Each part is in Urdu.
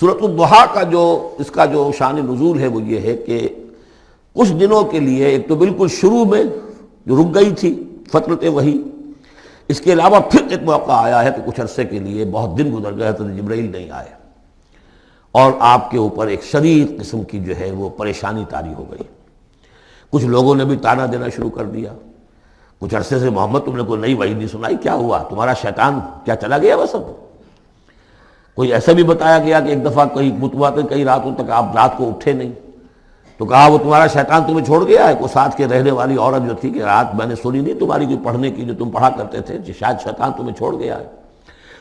سورۃ الضحیٰ کا اس کا جو شان نزول ہے وہ یہ ہے کہ کچھ دنوں کے لیے، ایک تو بالکل شروع میں جو رک گئی تھی فترت وحی، اس کے علاوہ پھر ایک موقع آیا ہے کہ کچھ عرصے کے لیے بہت دن گزر گئے حضرت جبرائیل نہیں آئے، اور آپ کے اوپر ایک شدید قسم کی جو ہے وہ پریشانی طاری ہو گئی۔ کچھ لوگوں نے بھی طعنہ دینا شروع کر دیا، کچھ عرصے سے محمد تم نے کوئی نئی وحی نہیں سنائی، کیا ہوا تمہارا شیطان کیا چلا گیا بس؟ اب کوئی ایسا بھی بتایا گیا کہ ایک دفعہ کہیں متواتر کئی راتوں تک آپ رات کو اٹھے نہیں، تو کہا وہ تمہارا شیطان تمہیں چھوڑ گیا ہے۔ کوئی ساتھ کے رہنے والی عورت جو تھی کہ رات میں نے سنی نہیں تمہاری کوئی پڑھنے کی جو تم پڑھا کرتے تھے، شاید شیطان تمہیں چھوڑ گیا ہے۔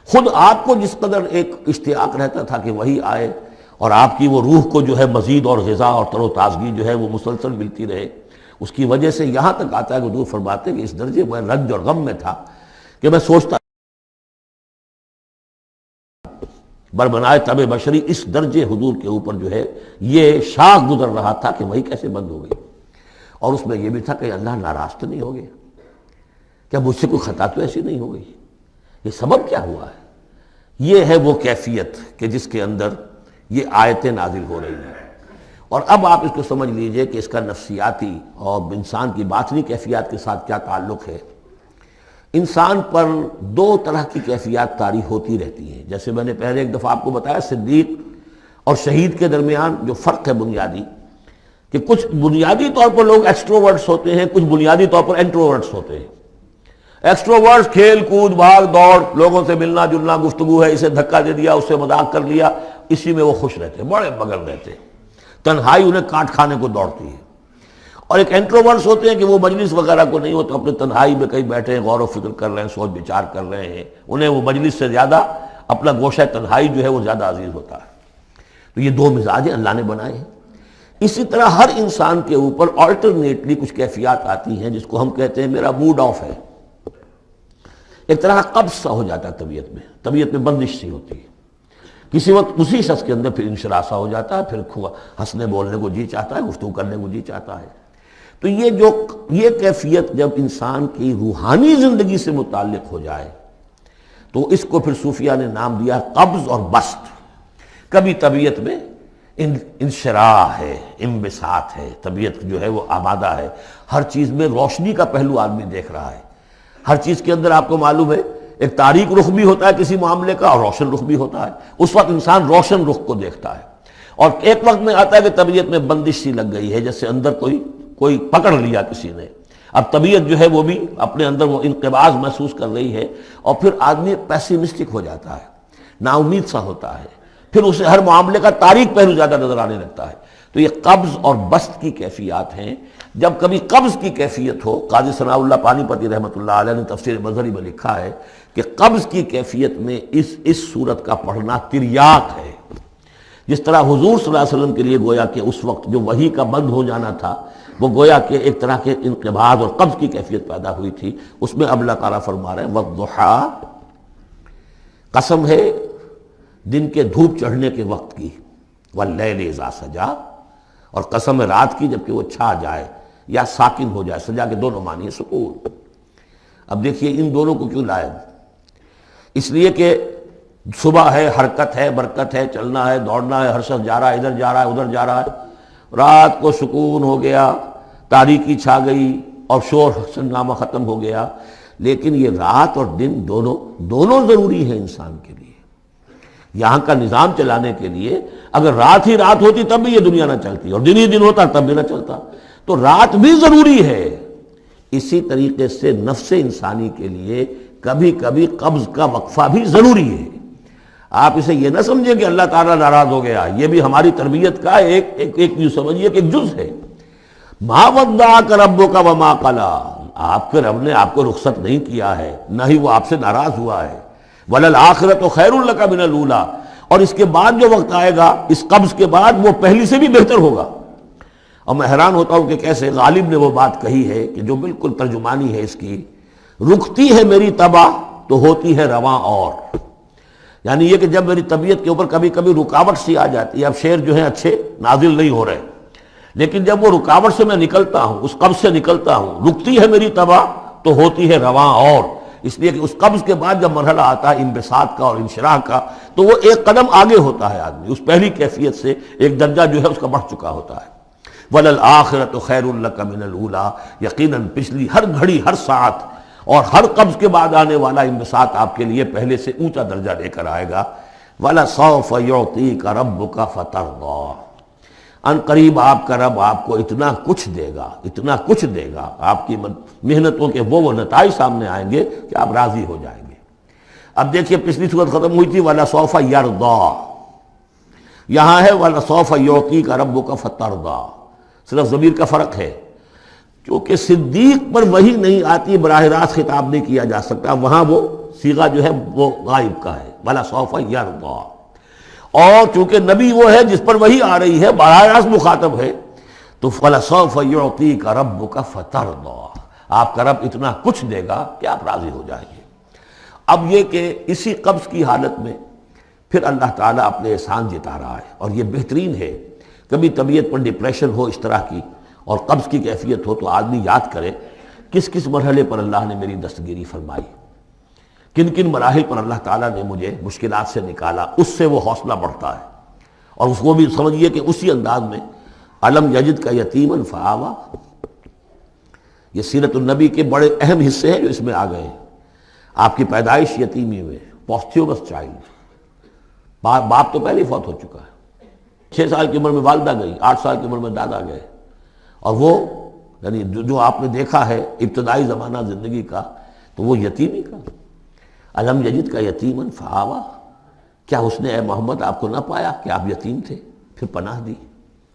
خود آپ کو جس قدر ایک اشتیاق رہتا تھا کہ وہی آئے اور آپ کی وہ روح کو جو ہے مزید اور غذا اور تر و تازگی جو ہے وہ مسلسل ملتی رہے، اس کی وجہ سے یہاں تک آتا ہے کہ حضور فرماتے کہ اس درجے میں رنج اور غم میں تھا کہ میں سوچتا بربنائے طب بشری، اس درجے حضور کے اوپر جو ہے یہ شاخ گزر رہا تھا کہ وہی کیسے بند ہو گئی۔ اور اس میں یہ بھی تھا کہ اللہ ناراض تو نہیں ہو گیا، کیا مجھ سے کوئی خطا تو ایسی نہیں ہو گئی، یہ سبب کیا ہوا ہے؟ یہ ہے وہ کیفیت کہ جس کے اندر یہ آیتیں نازل ہو رہی ہیں۔ اور اب آپ اس کو سمجھ لیجئے کہ اس کا نفسیاتی اور انسان کی باطنی کیفیات کے ساتھ کیا تعلق ہے۔ انسان پر دو طرح کی کیفیات طاری ہوتی رہتی ہیں، جیسے میں نے پہلے ایک دفعہ آپ کو بتایا صدیق اور شہید کے درمیان جو فرق ہے بنیادی، کہ کچھ بنیادی طور پر لوگ ایکسٹروورٹس ہوتے ہیں، کچھ بنیادی طور پر انٹروورٹس ہوتے ہیں۔ ایکسٹروورٹس کھیل کود بھاگ دوڑ، لوگوں سے ملنا جلنا، گفتگو ہے، اسے دھکا دے دیا اس سے مذاق کر لیا، اسی میں وہ خوش رہتے ہیں، بڑے مگن رہتے ہیں، تنہائی انہیں کاٹ کھانے کو دوڑتی ہے۔ اور ایک انٹروورٹس ہوتے ہیں کہ وہ مجلس وغیرہ کو نہیں ہوتا، اپنے تنہائی میں کہیں بیٹھے ہیں، غور و فکر کر رہے ہیں، سوچ بچار کر رہے ہیں، انہیں وہ مجلس سے زیادہ اپنا گوشہ تنہائی جو ہے وہ زیادہ عزیز ہوتا ہے۔ تو یہ دو مزاج اللہ نے بنائے ہیں۔ اسی طرح ہر انسان کے اوپر آلٹرنیٹلی کچھ کیفیات آتی ہیں جس کو ہم کہتے ہیں میرا موڈ آف ہے، ایک طرح کا قبض سا ہو جاتا ہے، طبیعت میں بندش سی ہوتی ہے، کسی وقت اسی شخص کے اندر پھر انشراح سا ہو جاتا ہے، پھر ہنسنے بولنے کو جی چاہتا ہے، گفتگو کرنے کو جی چاہتا ہے۔ تو یہ کیفیت جب انسان کی روحانی زندگی سے متعلق ہو جائے تو اس کو پھر صوفیہ نے نام دیا قبض اور بسط۔ کبھی طبیعت میں انشراح ہے، انبساط ہے، طبیعت جو ہے وہ آمادہ ہے، ہر چیز میں روشنی کا پہلو آدمی دیکھ رہا ہے، ہر چیز کے اندر آپ کو معلوم ہے ایک تاریک رخ بھی ہوتا ہے کسی معاملے کا اور روشن رخ بھی ہوتا ہے، اس وقت انسان روشن رخ کو دیکھتا ہے۔ اور ایک وقت میں آتا ہے کہ طبیعت میں بندش سی لگ گئی ہے، جیسے اندر کوئی پکڑ لیا کسی نے، اب طبیعت جو ہے وہ بھی اپنے اندر وہ انقباض محسوس کر رہی ہے، اور پھر آدمی پیسیمسٹک ہو جاتا ہے، نا امید سا ہوتا ہے، پھر اسے ہر معاملے کا تاریک پہلو زیادہ نظر آنے لگتا ہے۔ تو یہ قبض اور بسط کی کیفیات ہیں۔ جب کبھی قبض کی کیفیت ہو، قاضی ثناء اللہ پانی پتی رحمۃ اللہ علیہ نے تفسیر مظہری میں لکھا ہے کہ قبض کی کیفیت میں اس صورت کا پڑھنا تریاق ہے، جس طرح حضور صلی اللہ علیہ وسلم کے لیے گویا کہ اس وقت جو وحی کا بند ہو جانا تھا وہ گویا کہ ایک طرح کے انقباض اور قبض کی کیفیت پیدا ہوئی تھی، اس میں اب اللہ تعالیٰ فرما رہے ہیں والضحیٰ، قسم ہے دن کے دھوپ چڑھنے کے وقت کی، واللیل اذا سجا، اور قسم ہے رات کی جبکہ وہ چھا جائے یا ساکن ہو جائے، سجا کے دونوں معنی ہے سکون۔ اب دیکھیے ان دونوں کو کیوں لائے؟ اس لیے کہ صبح ہے، حرکت ہے، برکت ہے، چلنا ہے، دوڑنا ہے، ہر شخص جا رہا ہے، ادھر جا رہا ہے، ادھر جا رہا ہے، رات کو سکون ہو گیا، تاریکی چھا گئی اور شور ہنگامہ ختم ہو گیا۔ لیکن یہ رات اور دن دونوں ضروری ہیں انسان کے لیے، یہاں کا نظام چلانے کے لیے۔ اگر رات ہی رات ہوتی تب بھی یہ دنیا نہ چلتی، اور دن ہی دن ہوتا تب بھی نہ چلتا، تو رات بھی ضروری ہے۔ اسی طریقے سے نفس انسانی کے لیے کبھی کبھی قبض کا وقفہ بھی ضروری ہے۔ آپ اسے یہ نہ سمجھیں کہ اللہ تعالیٰ ناراض ہو گیا، یہ بھی ہماری تربیت کا ایک یوں سمجھیے کہ ایک جز ہے۔ ما ودعک ربک وما قلی، آپ کے رب نے آپ کو رخصت نہیں کیا ہے، نہ ہی وہ آپ سے ناراض ہوا ہے۔ وللآخرۃ خیر لک من الاولی، اور اس کے بعد جو وقت آئے گا اس قبض کے بعد وہ پہلی سے بھی بہتر ہوگا۔ اور میں حیران ہوتا ہوں کہ کیسے غالب نے وہ بات کہی ہے کہ جو بالکل ترجمانی ہے اس کی، رکتی ہے میری طبع تو ہوتی ہے رواں اور، یعنی یہ کہ جب میری طبیعت کے اوپر کبھی کبھی رکاوٹ سی آ جاتی ہے، اب شعر جو ہیں اچھے نازل نہیں ہو رہے، لیکن جب وہ رکاوٹ سے میں نکلتا ہوں، اس قبض سے نکلتا ہوں، رکتی ہے میری طبع تو ہوتی ہے رواں اور، اس لیے کہ اس قبض کے بعد جب مرحلہ آتا ہے انبساط کا اور انشراح کا تو وہ ایک قدم آگے ہوتا ہے آدمی، اس پہلی کیفیت سے ایک درجہ جو ہے اس کا بڑھ چکا ہوتا ہے۔ وَلَلْآخِرَةُ خَيْرٌ لَكَ مِنَ الْأُولَىٰ، یقیناً پچھلی ہر گھڑی، ہر ساعت اور ہر قبض کے بعد آنے والا انبساط آپ کے لیے پہلے سے اونچا درجہ لے کر آئے گا۔ وَلَسَوْفَ يُعْطِيكَ رَبُّكَ فَتَرْضَىٰ، ان قریب آپ کا رب آپ کو اتنا کچھ دے گا، اتنا کچھ دے گا، آپ کی محنتوں کے وہ نتائج سامنے آئیں گے کہ آپ راضی ہو جائیں گے۔ اب دیکھیے پچھلی صورت ختم ہوئی تھی وَلَسَوْفَ يَرْضَىٰ، یہاں ہے وَلَسَوْفَ يُعْطِيكَ رَبُّكَ فَتَرْضَىٰ، صرف ضمیر کا فرق ہے، کیونکہ صدیق پر وحی نہیں آتی، براہ راست خطاب نہیں کیا جا سکتا، وہاں وہ صیغہ جو ہے وہ غائب کا ہے، وَلَسَوْفَ يَرْضَىٰ، اور چونکہ نبی وہ ہے جس پر وحی آ رہی ہے، براہ راست مخاطب ہے، تو وَلَسَوْفَ يُعْطِيكَ رَبُّكَ فَتَرْضَىٰ، آپ کا رب اتنا کچھ دے گا کہ آپ راضی ہو جائیں گے۔ اب یہ کہ اسی قبض کی حالت میں پھر اللہ تعالیٰ اپنے احسان جتا رہا ہے، اور یہ بہترین ہے۔ کبھی طبیعت پر ڈپریشن ہو اس طرح کی اور قبض کی کیفیت ہو تو آدمی یاد کرے کس کس مرحلے پر اللہ نے میری دستگیری فرمائی، کن کن مراحل پر اللہ تعالیٰ نے مجھے مشکلات سے نکالا، اس سے وہ حوصلہ بڑھتا ہے۔ اور اس کو بھی سمجھیے کہ اسی انداز میں علم یجد کا یتیماً فآویٰ، یہ سیرت النبی کے بڑے اہم حصے ہیں جو اس میں آ گئے ہیں۔ آپ کی پیدائش یتیمی میں، پوسٹیومس چائلڈ، باپ تو پہلے ہی فوت ہو چکا ہے، 6 سال کی عمر میں والدہ گئی، 8 سال کی عمر میں دادا گئے، اور وہ یعنی جو آپ نے دیکھا ہے ابتدائی زمانہ زندگی کا تو وہ یتیمی کا۔ علم یجد کا یتیماً فآویٰ، کیا اس نے اے محمد آپ کو نہ پایا کہ آپ یتیم تھے، پھر پناہ دی،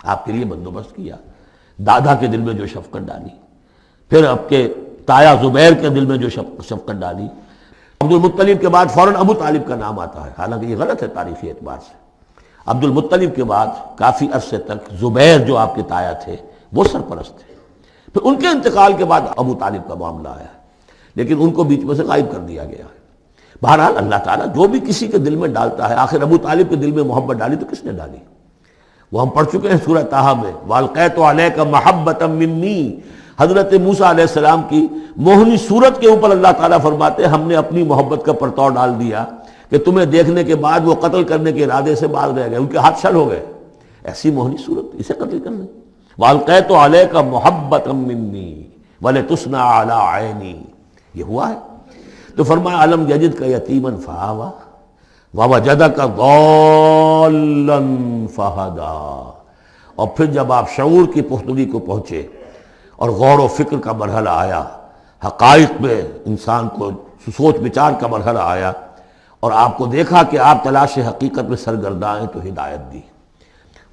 آپ کے لیے بندوبست کیا، دادا کے دل میں جو شفقت ڈالی، پھر آپ کے تایا زبیر کے دل میں جو شفقت ڈالی۔ عبد المطلب کے بعد فوراً ابو طالب کا نام آتا ہے، حالانکہ یہ غلط ہے تاریخی اعتبار سے۔ عبد المطلب کے بعد کافی عرصے تک زبیر جو آپ کے تایا تھے وہ سرپرست تھے، پھر ان کے انتقال کے بعد ابو طالب کا معاملہ آیا، لیکن ان کو بیچ میں سے غائب کر دیا گیا ہے۔ بہرحال اللہ تعالیٰ جو بھی کسی کے دل میں ڈالتا ہے، آخر ابو طالب کے دل میں محبت ڈالی تو کس نے ڈالی؟ وہ ہم پڑھ چکے ہیں سورہ طٰہٰ میں، وَأَلْقَيْتُ عَلَيْكَ مَحَبَّةً مِّنِّي، حضرت موسیٰ علیہ السلام کی موہنی صورت کے اوپر اللہ تعالیٰ فرماتے ہیں ہم نے اپنی محبت کا پرتو ڈال دیا کہ تمہیں دیکھنے کے بعد وہ قتل کرنے کے ارادے سے باز رہ گئے، ان کے ہاتھ شل ہو گئے، ایسی موہنی صورت، اسے قتل کرنے۔ وَأَلْقَيْتُ عَلَيْكَ مَحَبَّةً مِّنِّي وَلِتُصْنَعَ عَلَىٰ عَيْنِي، یہ ہوا ہے۔ تو فرمایا علم یجد کا یتیماً فآویٰ ووجدک ضالاً فہدیٰ، اور پھر جب آپ شعور کی پختگی کو پہنچے اور غور و فکر کا مرحلہ آیا، حقائق میں انسان کو سوچ بچار کا مرحلہ آیا، اور آپ کو دیکھا کہ آپ تلاش حقیقت میں سرگرداں ہیں تو ہدایت دی۔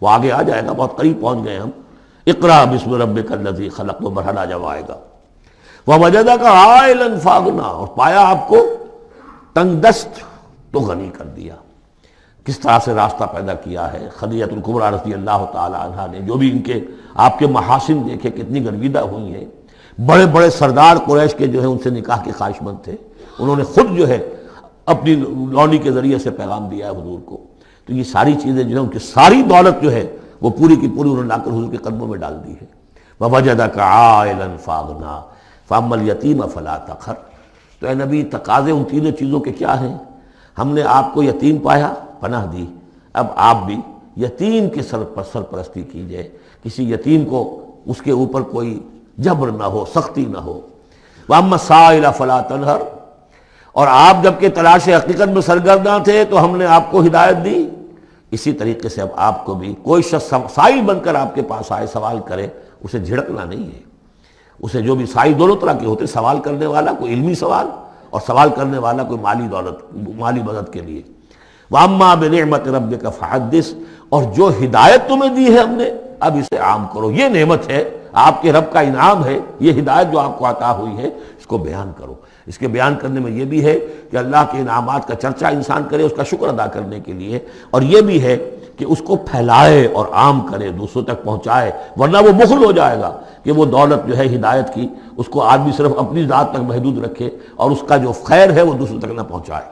وہ آگے آ جائے گا، بہت قریب پہنچ گئے ہم، اقرأ بسم ربک الذی خلق، وہ مرحلہ جب آئے گا۔ وَوَجَدَكَ عَائِلًا فَأَغْنَىٰ، اور پایا آپ کو تنگ دست تو غنی کر دیا۔ کس طرح سے راستہ پیدا کیا ہے خدیجہ الکبریٰ رضی اللہ تعالی عنہا نے، جو بھی ان کے آپ کے محاسن دیکھے کتنی گرویدہ ہوئی ہیں۔ بڑے بڑے سردار قریش کے جو ہے ان سے نکاح کے خواہش مند تھے، انہوں نے خود جو ہے اپنی لونی کے ذریعے سے پیغام دیا ہے حضور کو۔ تو یہ ساری چیزیں جو ہے ان کی ساری دولت جو ہے وہ پوری کی پوری انہوں نے لا کر حضور کے قدموں میں ڈال دی ہے۔ وَوَجَدَكَ عَائِلًا فَأَغْنَىٰ فَأَمَّا الْيَتِيمَ فَلَا تَقْهَرْ، تو اے نبی تقاضے ان تینوں چیزوں کے کیا ہیں؟ ہم نے آپ کو یتیم پایا، پناہ دی، اب آپ بھی یتیم کے سرپرستی کیجئے، کسی یتیم کو اس کے اوپر کوئی جبر نہ ہو، سختی نہ ہو۔ وَأَمَّا السَّائِلَ فَلَا تَنْهَرْ، اور آپ جب کہ تلاش حقیقت میں سرگرداں تھے تو ہم نے آپ کو ہدایت دی، اسی طریقے سے اب آپ کو بھی کوئی شخص سائل بن کر آپ کے پاس آئے سوال کرے، اسے جھڑکنا نہیں ہے۔ اسے جو بھی سائل دونوں طرح کے ہوتے، سوال کرنے والا کوئی علمی سوال اور سوال کرنے والا کوئی مالی مدد کے لیے۔ وَأَمَّا بِنِعْمَةِ رَبِّكَ فَحَدِّثْ، اور جو ہدایت تمہیں دی ہے ہم نے اب اسے عام کرو، یہ نعمت ہے، آپ کے رب کا انعام ہے، یہ ہدایت جو آپ کو عطا ہوئی ہے اس کو بیان کرو۔ اس کے بیان کرنے میں یہ بھی ہے کہ اللہ کے انعامات کا چرچا انسان کرے اس کا شکر ادا کرنے کے لیے، اور یہ بھی ہے کہ اس کو پھیلائے اور عام کرے، دوسروں تک پہنچائے، ورنہ وہ بخل ہو جائے گا کہ وہ دولت جو ہے ہدایت کی اس کو آدمی صرف اپنی ذات تک محدود رکھے اور اس کا جو خیر ہے وہ دوسروں تک نہ پہنچائے۔